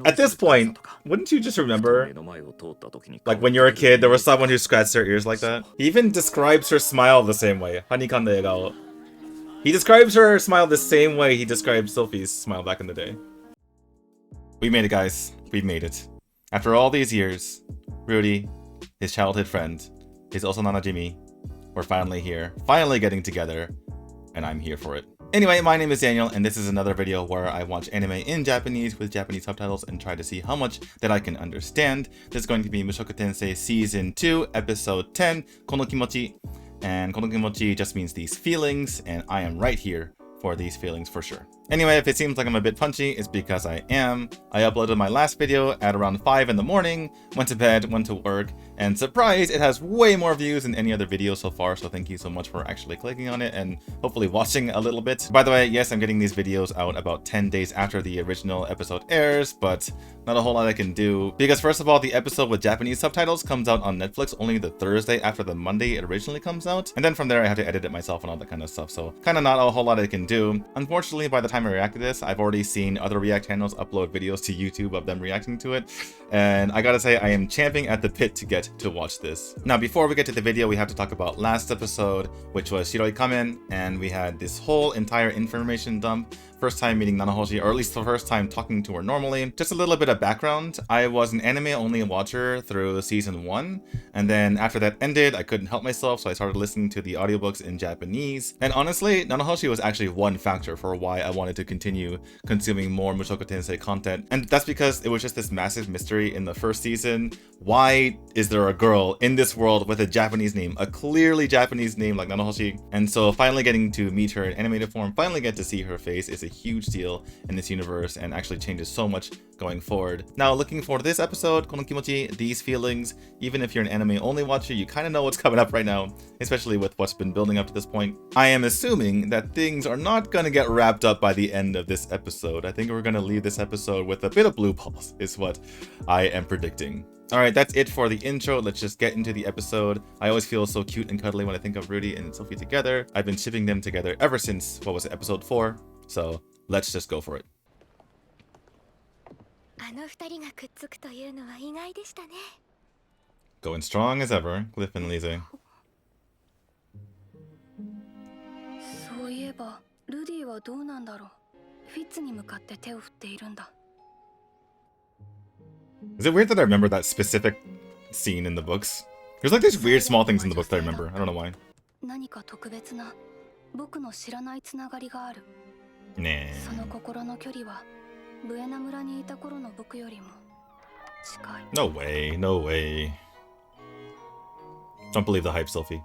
At this point, wouldn't you just remember, like when you were a kid, there was someone who scratched their ears like that? He even describes her smile the same way. Hanikanda egao. He describes her smile the same way he described Sylphie's smile back in the day. We made it, guys. We made it. After all these years, Rudy, his childhood friend, his Osanana Jimmy, we're finally here. Finally getting together. And I'm here for it. Anyway, my name is Daniel, and this is another video where I watch anime in Japanese with Japanese subtitles and try to see how much that I can understand. This is going to be Mushoku Tensei Season 2, Episode 10, この気持ち. And この気持ち just means these feelings, and I am right here for these feelings for sure. Anyway, if it seems like I'm a bit punchy, it's because I am. I uploaded my last video at around 5 in the morning, went to bed, went to work, and surprise, it has way more views than any other video so far, so thank you so much for actually clicking on it and hopefully watching a little bit. By the way, yes, I'm getting these videos out about 10 days after the original episode airs, but not a whole lot I can do, because first of all, the episode with Japanese subtitles comes out on Netflix only the Thursday after the Monday it originally comes out, and then from there I have to edit it myself and all that kind of stuff, so kind of not a whole lot I can do. Unfortunately, by the time I react to this, I've already seen other React channels upload videos to YouTube of them reacting to it, and I gotta say I am champing at the bit to get to watch this. Now, before we get to the video, we have to talk about last episode, which was Shiroi Kamen, and we had this whole entire information dump. First time meeting Nanahoshi, or at least the first time talking to her normally. Just a little bit of background. I was an anime-only watcher through season 1, and then after that ended, I couldn't help myself, so I started listening to the audiobooks in Japanese. And honestly, Nanahoshi was actually one factor for why I wanted to continue consuming more Mushoku Tensei content. And that's because it was just this massive mystery in the first season. Why is there a girl in this world with a Japanese name, a clearly Japanese name like Nanahoshi? And so finally getting to meet her in animated form, finally get to see her face is a huge deal in this universe and actually changes so much going forward. Now, looking for this episode, この気持ち, these feelings, even if you're an anime only watcher, you kind of know what's coming up right now, especially with what's been building up to this point. I am assuming that things are not going to get wrapped up by the end of this episode. I think we're going to leave this episode with a bit of blue balls, is what I am predicting. Alright, that's it for the intro. Let's just get into the episode. I always feel so cute and cuddly when I think of Rudy and Sylphie together. I've been shipping them together ever since, what was it, episode 4? So let's just go for it. Going strong as ever, Cliff and Lise. Is it weird that I remember that specific scene in the books? There's like these weird small things in the book that I remember. I don't know why. Nah. No way, no way. Don't believe the hype, Sylphie.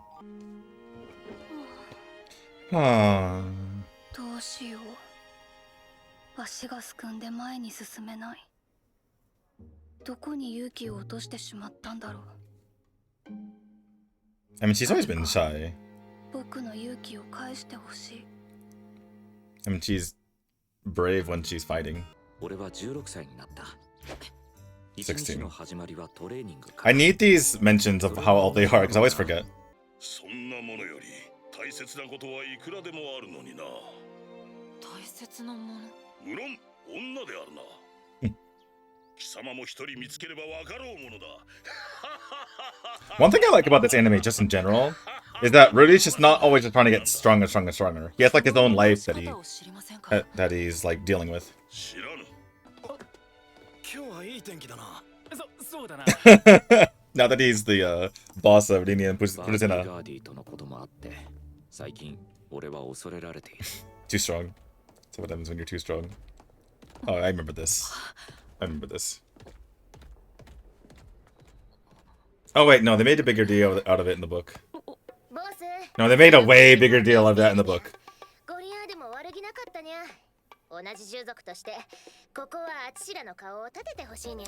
Ah. I mean, she's always been shy. I mean, she's brave when she's fighting. 16. I need these mentions of how old they are, because I always forget. One thing I like about this anime just in general is that Rudy's just not always just trying to get stronger, stronger, stronger. He has like his own life that he's like dealing with. Now that he's the boss of Rini and Purusena. Too strong. So what happens when you're too strong? Oh, I remember this. I remember this. Oh wait, no, they made a bigger deal out of it in the book. No, they made a way bigger deal of that in the book.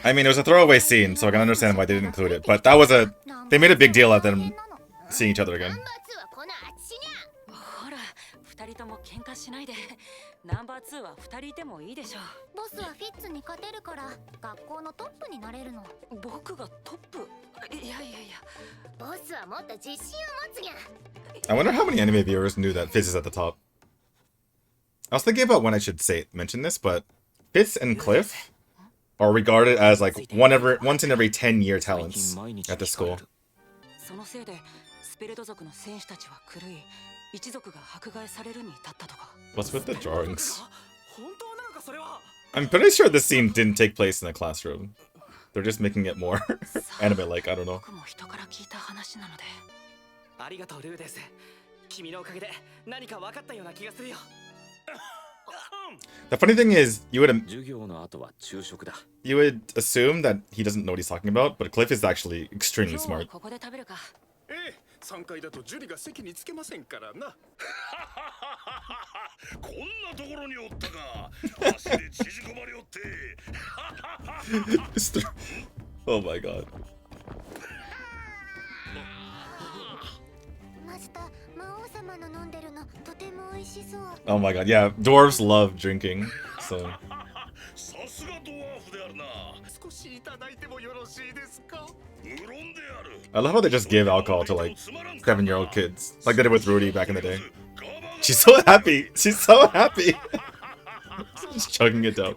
I mean, it was a throwaway scene, so I can understand why they didn't include it, but that was they made a big deal of them seeing each other again. I wonder how many anime viewers knew that Fizz is at the top. I was thinking about when I should mention this, but Fitz and Cliff are regarded as like once in every 10-year talents at the school. そのせいでスペルト族の戦士たちは狂い、一族が迫害されるに至ったとか。 What's with the drawings? 本当なのかそれは。 I'm pretty sure this scene didn't take place in a classroom. They're just making it more anime-like, I don't know. 僕も人から聞いた話なので。ありがとうルーです。君のおかげで何か分かったような気がするよ。 The funny thing is, you would assume that he doesn't know what he's talking about, but Cliff is actually extremely smart. ここで食べるか。3階だとジュリが席につけませんからな。こんなところにおったか。足で縮こまりおって。Oh my god. マスター、魔王様の飲んでるのとても美味しそう。 Oh my god, yeah, dwarves love drinking, so... さすがドワーフであるな。少しいただいてもよろしいですか。無論である。 I love how they just give alcohol to like 7-year-old kids, like they did with Rudy back in the day. She's so happy. She's so happy. Just chugging it down.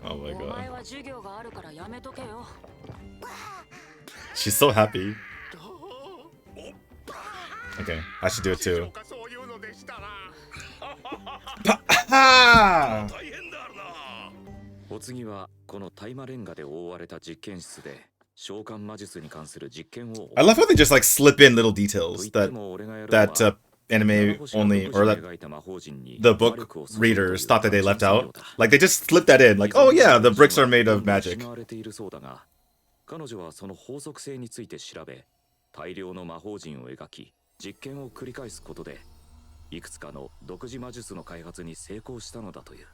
Oh my お god. 前は授業があるからやめとけよ。 She's so happy. Okay, I should do it too. そういうのでしたら。 Ah! 大変であるな。お次はこの大麻レンガで覆われた実験室で召喚魔術に関する実験を。 I love how they just like slip in little details that anime only, or that the book readers thought that they left out. Like they just slipped that in, like, oh yeah, the bricks are made of magic. 彼女はその法則性について調べ、大量の魔法陣を描き、実験を繰り返すことで、いくつかの独自魔術の開発に成功したのだという。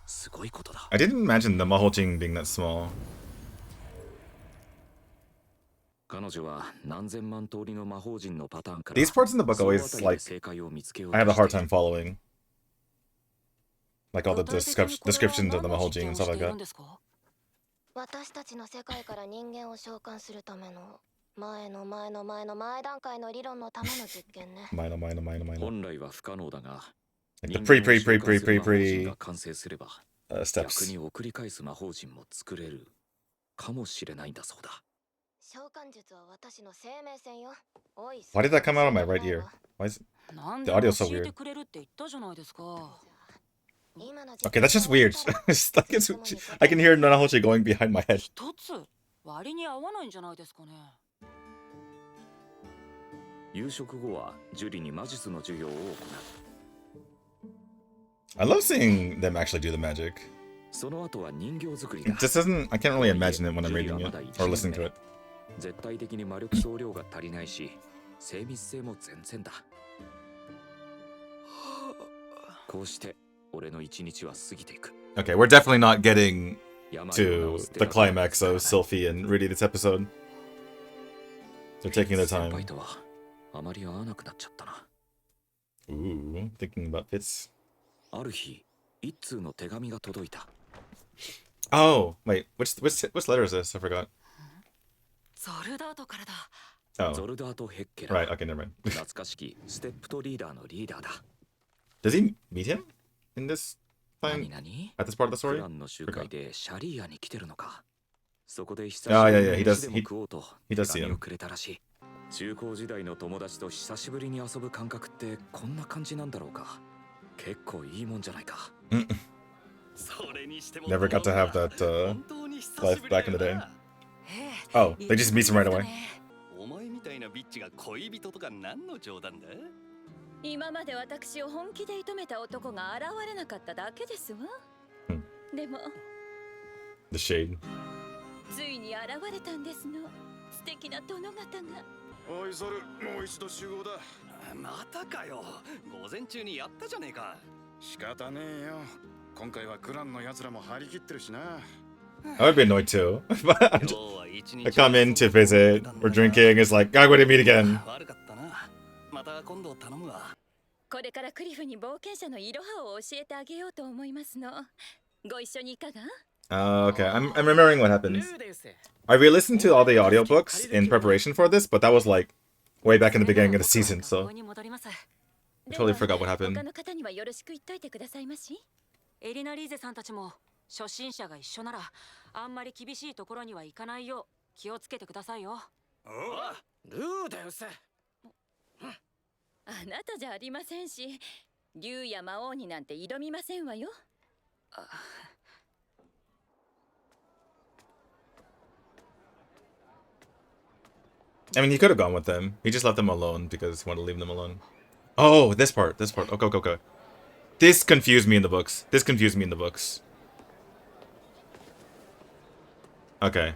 すごいことだ。I didn't imagine the Mahoujin being that small. 彼女は何千万通りの魔法陣のパターンから。 These parts in the book always like I have a hard time following. Like all the descriptions of the Mahoujin and stuff like that. 私たちの世界から人間を召喚するための前段階の理論のための実験ね。前の。本来は不可能だが、 Like the pre が完成すれば、逆 steps. に送り返す魔法陣も作れるかもしれないんだそうだ。召喚術は私の生命線よ。おい。 Why did that come out of my right ear? Why is the audio so weird? Okay, that's just weird. I can hear Nanahoshi going behind my head. 一つ割に合わないんじゃないですかね。夕食後はジュリに魔術の授業を行う。 I love seeing them actually do the magic. その後は人形作り It だ。 just doesn't, I can't really imagine it when I'm reading it or listening to it. 絶対的に魔力総量が足りないし、精密性も全然だ。こうして俺の一日は過ぎていく。 Okay, we're definitely not getting to the climax of Sylphie and Rudy this episode. They're taking their 先輩 time. とはあまり会わなくなっちゃったな。 Ooh, thinking about fits. ある日、一通の手紙が届いた。 Oh, wait, which letter is this? I forgot. ゾルダートからだ。ゾ Oh, ルダート・ヘッケラ。 right, okay, never mind. 懐かしきステップとリーダーのリーダーだ。 Does he meet him in this 何 time? 何 At this part of the ク story? ランの集会でシャリーアに来てるのか。そこで久し Ah, ぶ yeah, り yeah, に he does- 飯でも食おうと he 手 does see 紙 him. をくれたらしい。中高時代の友達と久しぶりに遊ぶ感覚ってこんな感じなんだろうか。結構いいもんじゃないか。 Never got to have that life back in the day. Oh, they just meet him right away. お前みたいなビッチが恋人とか何の冗談だ。今まで私を本気で射止めた男が現れなかっただけですわ。でも The shade. ついに現れたんですの。素敵な殿方が。おいそれ、もう一度集合だ。またかよ。午前中にやったじゃねえか。仕方ねえよ。今回はクランの奴らも張り切ってるしな。I would be annoyed too. I come in to visit, we're drinking, it's like, God, we're gonna meet again. 悪かったな。また今度頼むわ。これからクリフに冒険者のイロハを教えてあげようと思いますの。ご一緒にいかが？ Okay, I'm remembering what happens. I re-listened to all the audiobooks in preparation for this, but that was like way back in the beginning of the season, so I totally forgot what happened. 他の方にはよろしく言っといてくださいまし。エリナリーゼさんたちも初心者が一緒ならあんまり厳しいところには行かないよう気をつけてくださいよ。ルーデンス。あなたじゃありませんし、竜や魔王になんて挑みませんわよ。I mean, he could have gone with them. He just left them alone because he wanted to leave them alone. Oh, this part. Okay, okay, okay. This confused me in the books. Okay.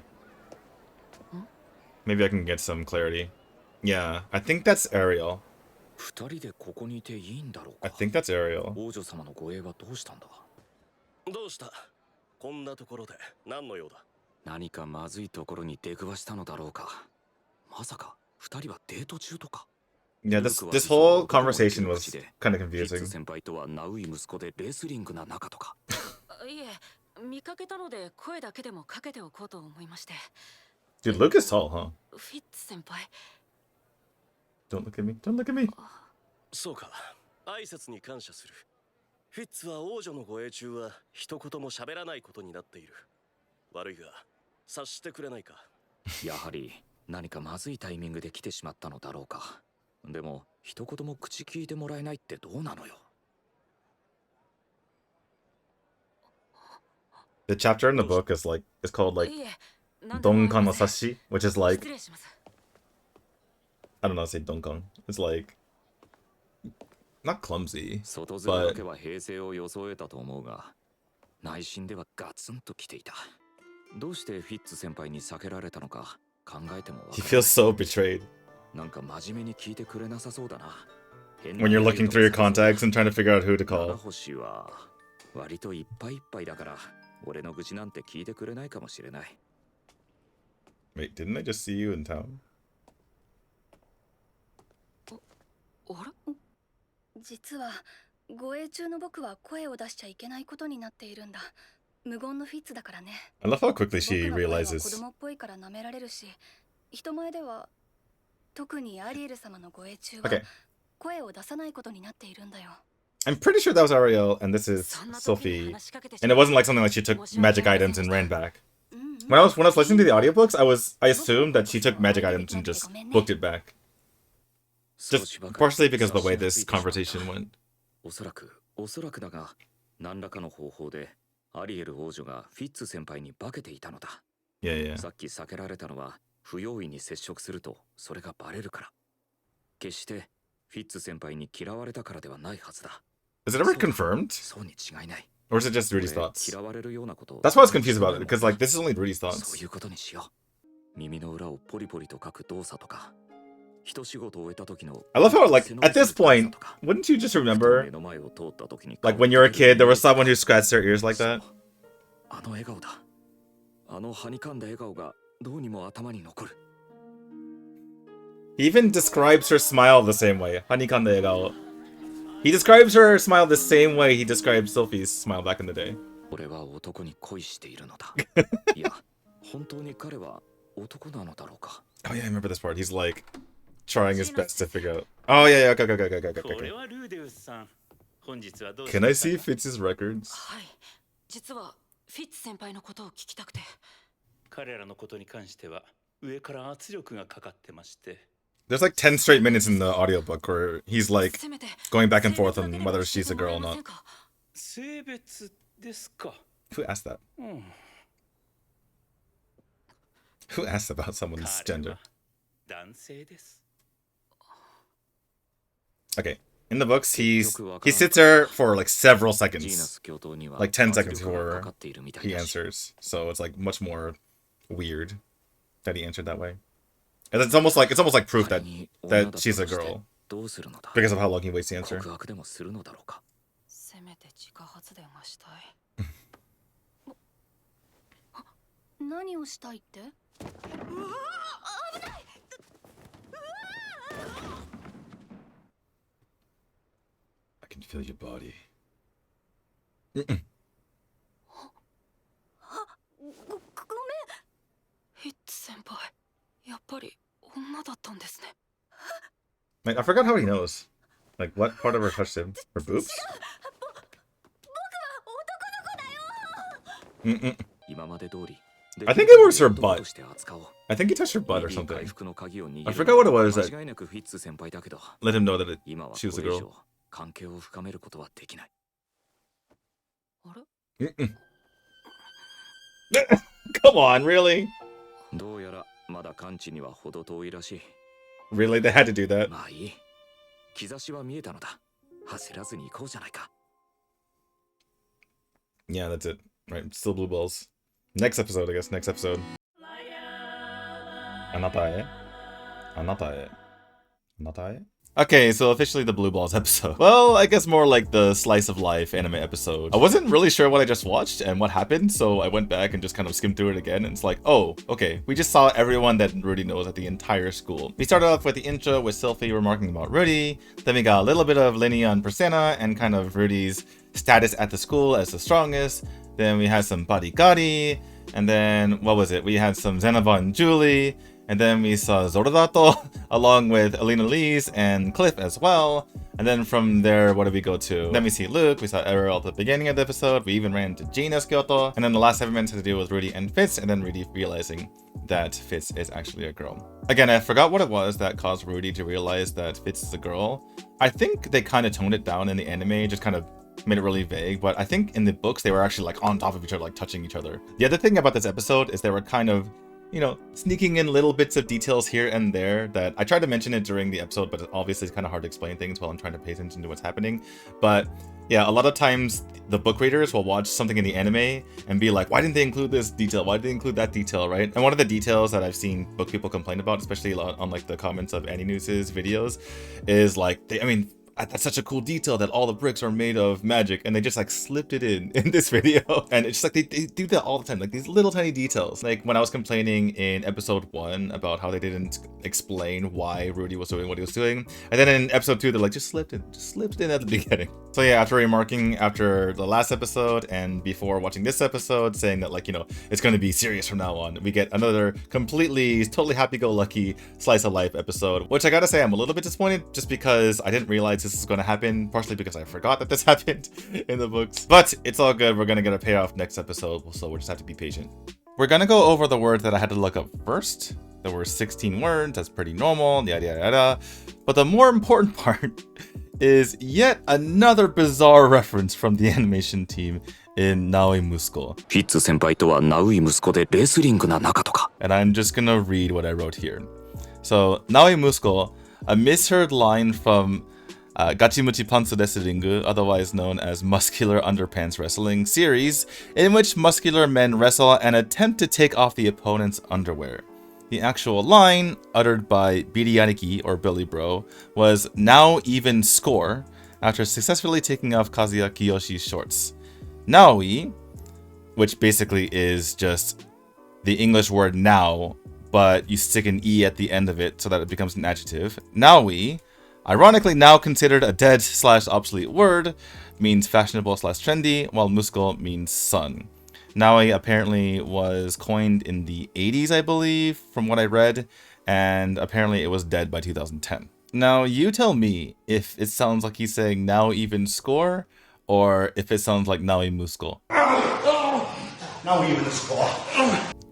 Maybe I can get some clarity. Yeah, I think that's Ariel. 二人でここにいていいんだろう I か。 think that's Ariel. 王女様の護衛はどうしたんだ。どうした？こんなところで何の用だ？何かまずいところに出くわしたのだろうか。まさか二人はデート中とか。 Yeah, this whole conversation was kind of フィッツ confusing. 先輩とはナウイ息子でレスリングな仲とか。いえ、見かけたので声だけでもかけておこうと思いまして。 Dude, Luke is tall, huh? フィッツ先輩。Don't look at me. Don't look at me. そうか。挨拶に感謝する。フィッツは王女の護衛中は一言も喋らないことになっている。悪いが察してくれないか。やはり何かまずいタイミングで来てしまったのだろうか。でも一言も口聞いてもらえないってどうなのよ。 The chapter in the book is called like いえ、なんでもあり Donkan no ません。 Sashi, which is like 失礼します。 I don't know how to say Donkan. It's like not clumsy. 外面だけは平静を装えたと思うが、内心ではガツンと来ていた。どうしてフィッツ先輩に避けられたのか考えてもわか He ら feels so betrayed なんか真面目に聞いてくれなさそうだな。 when you're looking through your contacts and trying to figure out who to 七 call. 星は割といっぱいいっぱいだから、俺の愚痴なんて聞いてくれないかもしれない。 Wait, didn't I just see you in town? あれ？実は護衛中の僕は声を出しちゃいけないことになっているんだ。無言のフィッツだからね。 I love how quickly she 僕の声は子 realizes. 供っぽいから舐められるし、人前では特にアリエル様の護衛中は Okay, 声を出さないことになっているんだよ。 I'm pretty sure that was Ariel and this is そんな時に Sylphie. 話しかけてし And ま it い wasn't like something like she took magic items and ran back. うんうん。 When I was listening to the audiobooks, I assumed that she took magic items and just booked it back. Just partially because of the way this conversation went. おそらくだが、何らかの方法でアリエル王女がフィッツ先輩に化けていたのだ。 Yeah, yeah. さっき避けられたのは不用意に接触するとそれがバレるから。決してフィッツ先輩に嫌われたからではないはずだ。 Is it ever confirmed? そうに違いない。 Or is it just Rudy's 俺 thoughts? 嫌われるようなことを That's why I was confused about it, because like this is only Rudy's そう thoughts. いうことにしよう。耳の裏をポリポリと書く動作とか、一仕事を終えた時の I love how like at this point, wouldn't you just remember 目の前を通った時に like when you were a kid there was someone who scratched their ears like that? あの笑顔だ。あのはにかんだ笑顔がどうにも頭に残る。 He even describes her smile the same way. Hanikanda egao. He describes her smile the same way he described Sylphie's smile back in the day. 俺は男に恋しているのだ。いや、本当に彼は男なのだろうか。 Oh yeah, I remember this part. He's like trying his best to figure out. Oh yeah, yeah, okay, okay, okay, okay, こ okay, れ okay. はルーデウスさん。本日はどうし Can ま I した see か？ Fitz's records? はい。実はフィッツ先輩のことを聞きたくて。彼らのことに関しては上から圧力がかかってまして。 There's like 10 straight minutes in the audiobook where he's like せめて going back and forth on whether she's a girl or not. 性別ですか。 Who asked that? うん。 Who asked about someone's 彼 gender? は男性です。 Okay. In the books, he sits there for like several ジーナ seconds, ス教頭には like 10 seconds 圧力がか before かっているみたい he だし。 answers. So it's like much more weird that he answered that way. And it's almost like proof 仮 that に女だ that と she's a して girl どうするのだ。 because of how long he waits to answer. 告白でもするのだろうか。せめて自家発電がしたい。何をしたいって？ I can feel your body. ごめん。フィッツ先輩、やっぱり女だったんですね。 Like I forgot how he knows. Like what part of her touched him? Her boobs? I think it was her butt. I think he touched her butt or something. I forgot what it was that let him know that she was a girl. Come on, really? Really? They had to do that? Yeah, that's it. Right, still blue balls. Next episode, I guess. Next episode. Anatae? Anatae? Anatae? Okay, so officially the blue balls episode. Well, I guess more like the slice of life anime episode. I wasn't really sure what I just watched and what happened, so I went back and just kind of skimmed through it again, and it's like, oh, okay, we just saw everyone that Rudy knows at the entire school. We started off with the intro with Sylphie remarking about Rudy, then we got a little bit of Linnea and Persena and kind of Rudy's status at the school as the strongest. Then we had some Barikari, and then, what was it? We had some Zenova and Julie, and then we saw Zorodato, along with Alina Lees and Cliff as well. And then from there, what did we go to? Then we see Luke, we saw Ariel at the beginning of the episode, we even ran into Gina's Kyoto, and then the last 7 minutes had to do with Rudy and Fitz, and then Rudy realizing that Fitz is actually a girl. Again, I forgot what it was that caused Rudy to realize that Fitz is a girl. I think they kind of toned it down in the anime, just kind of made it really vague, but I think in the books they were actually like on top of each other, like touching each other. The other thing about this episode is they were kind of, you know, sneaking in little bits of details here and there that I tried to mention it during the episode, but obviously it's kind of hard to explain things while I'm trying to pay attention to what's happening. But yeah, a lot of times the book readers will watch something in the anime and be like, why didn't they include this detail? Why did they include that detail, right? And one of the details that I've seen book people complain about, especially on like the comments of AniNews' videos, is like, that's such a cool detail that all the bricks are made of magic, and they just like slipped it in this video. And it's just like they do that all the time, like these little tiny details. Like when I was complaining in episode 1 about how they didn't explain why Rudy was doing what he was doing, and then in episode 2 they're like, just slipped in at the beginning. So yeah, after remarking after the last episode and before watching this episode saying that, like, you know, it's going to be serious from now on, we get another totally happy-go-lucky slice of life episode, which I gotta say I'm a little bit disappointed just because I didn't realize this is going to happen, partially because I forgot that this happened in the books. But it's all good, we're going to get a payoff next episode, so we'll just have to be patient. We're going to go over the words that I had to look up first. There were 16 words, that's pretty normal, yada yada yada. But the more important part is yet another bizarre reference from the animation team in Naoi Musuko. And I'm just gonna read what I wrote here. So, Naoi Musuko, a misheard line from Gachimuchi Pantsu Desu, otherwise known as Muscular Underpants Wrestling series, in which muscular men wrestle and attempt to take off the opponent's underwear. The actual line, uttered by Biriyariki, or Billy Bro, was "now even score," after successfully taking off Kazuya Kiyoshi's shorts. Naoi, which basically is just the English word now, but you stick an E at the end of it so that it becomes an adjective. Naoi, ironically now considered a dead/obsolete word, means fashionable/trendy, while Musuko means son. Naoi apparently was coined in the 80s, I believe, from what I read, and apparently it was dead by 2010. Now, you tell me if it sounds like he's saying now even score, or if it sounds like Naoi Musuko. Now even score.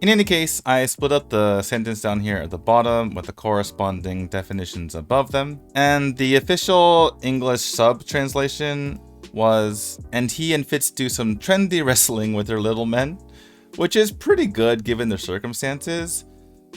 In any case, I split up the sentence down here at the bottom with the corresponding definitions above them, and the official English sub translation was, and he and Fitz do some trendy wrestling with their little men, which is pretty good given their circumstances,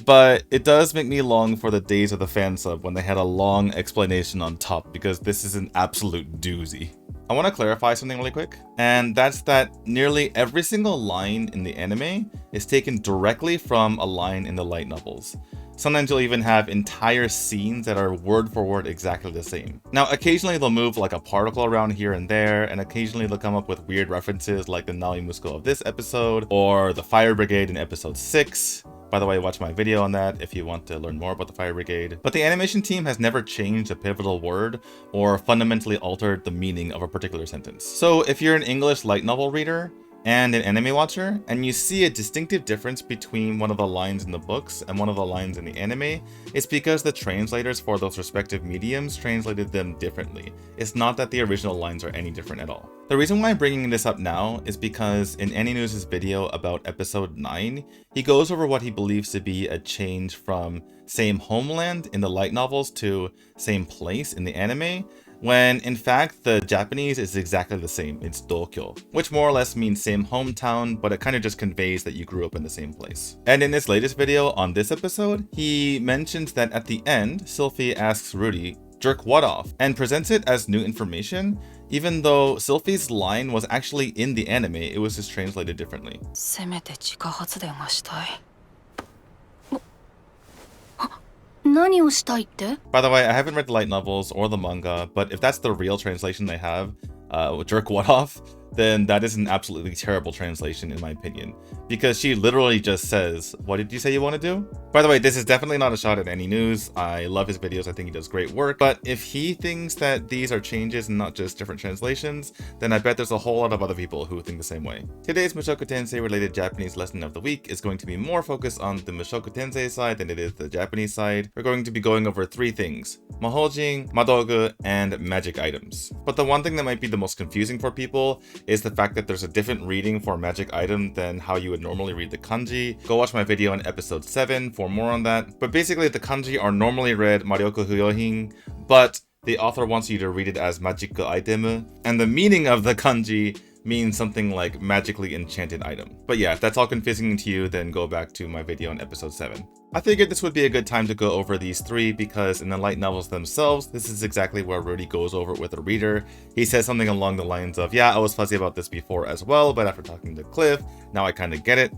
but it does make me long for the days of the fan sub when they had a long explanation on top, because this is an absolute doozy. I want to clarify something really quick, and that's that nearly every single line in the anime is taken directly from a line in the light novels. Sometimes you'll even have entire scenes that are word for word exactly the same. Now, occasionally they'll move like a particle around here and there, and occasionally they'll come up with weird references like the Naoi Musuko of this episode, or the Fire Brigade in episode 6. By the way, watch my video on that if you want to learn more about the Fire Brigade. But the animation team has never changed a pivotal word or fundamentally altered the meaning of a particular sentence. So if you're an English light novel reader, and an anime watcher, and you see a distinctive difference between one of the lines in the books and one of the lines in the anime, it's because the translators for those respective mediums translated them differently. It's not that the original lines are any different at all. The reason why I'm bringing this up now is because in AniNews' video about episode 9, he goes over what he believes to be a change from same homeland in the light novels to same place in the anime, when in fact the Japanese is exactly the same. It's Tokyo, which more or less means same hometown, but it kind of just conveys that you grew up in the same place. And in this latest video on this episode, he mentions that at the end, Sylphie asks Rudy, "Jerk what off?" and presents it as new information, even though Sylphie's line was actually in the anime, it was just translated differently. By the way, I haven't read the light novels or the manga, but if that's the real translation they have, jerk what off, then that is an absolutely terrible translation in my opinion. Because she literally just says, "What did you say you want to do?" By the way, this is definitely not a shot at AniNews. I love his videos, I think he does great work. But if he thinks that these are changes and not just different translations, then I bet there's a whole lot of other people who think the same way. Today's Mushoku Tensei related Japanese lesson of the week is going to be more focused on the Mushoku Tensei side than it is the Japanese side. We're going to be going over 3 things: Mahoujin, Madougu, and magic items. But the one thing that might be the most confusing for people is the fact that there's a different reading for magic item than how you would normally read the kanji. Go watch my video on episode 7 for more on that. But basically the kanji are normally read Maryoku Fuyohin, but the author wants you to read it as magical item, and the meaning of the kanji means something like magically enchanted item. But yeah, if that's all confusing to you, then go back to my video on episode 7. I figured this would be a good time to go over these 3 because in the light novels themselves, this is exactly where Rudy goes over it with the reader. He says something along the lines of, "Yeah, I was fuzzy about this before as well, but after talking to Cliff, now I kind of get it."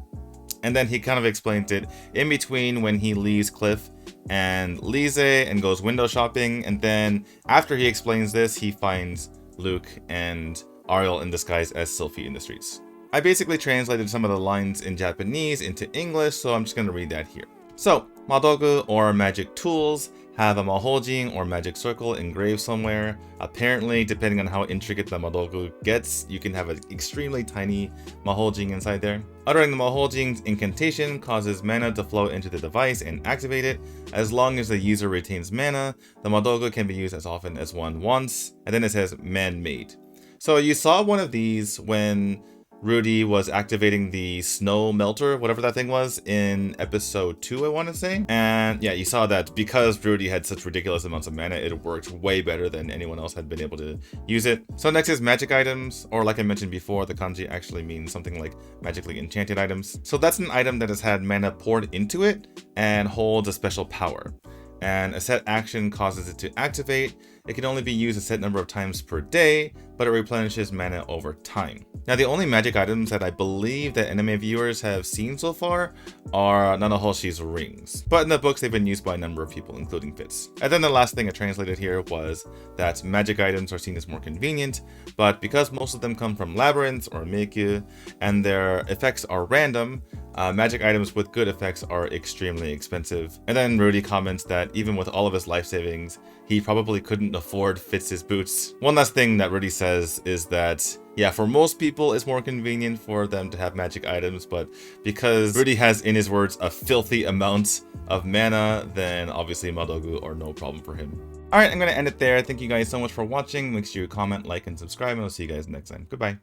And then he kind of explains it in between when he leaves Cliff and Lise and goes window shopping, and then after he explains this, he finds Luke and Ariel in disguise as Sylphie in the streets. I basically translated some of the lines in Japanese into English, so I'm just going to read that here. So, Madougu, or magic tools, have a Mahoujin or magic circle engraved somewhere. Apparently, depending on how intricate the Madougu gets, you can have an extremely tiny Mahoujin inside there. Uttering the Mahoujin's incantation causes mana to flow into the device and activate it. As long as the user retains mana, the Madougu can be used as often as one wants. And then it says man-made. So you saw one of these when Rudy was activating the snow melter, whatever that thing was, in episode 2, I want to say. And yeah, you saw that because Rudy had such ridiculous amounts of mana, it worked way better than anyone else had been able to use it. So next is magic items, or like I mentioned before, the kanji actually means something like magically enchanted items. So that's an item that has had mana poured into it and holds a special power. And a set action causes it to activate. It can only be used a set number of times per day, but it replenishes mana over time. Now, the only magic items that I believe that anime viewers have seen so far are Nanohoshi's rings. But in the books, they've been used by a number of people, including Fitz. And then the last thing I translated here was that magic items are seen as more convenient, but because most of them come from labyrinths or meikyu, and their effects are random, magic items with good effects are extremely expensive. And then Rudy comments that even with all of his life savings, he probably couldn't afford Fitz's boots. One last thing that Rudy says is that, yeah, for most people it's more convenient for them to have magic items, but because Rudy has, in his words, a filthy amount of mana, then obviously Madougu are no problem for him. Alright, I'm going to end it there. Thank you guys so much for watching. Make sure you comment, like, and subscribe, and I'll see you guys next time. Goodbye.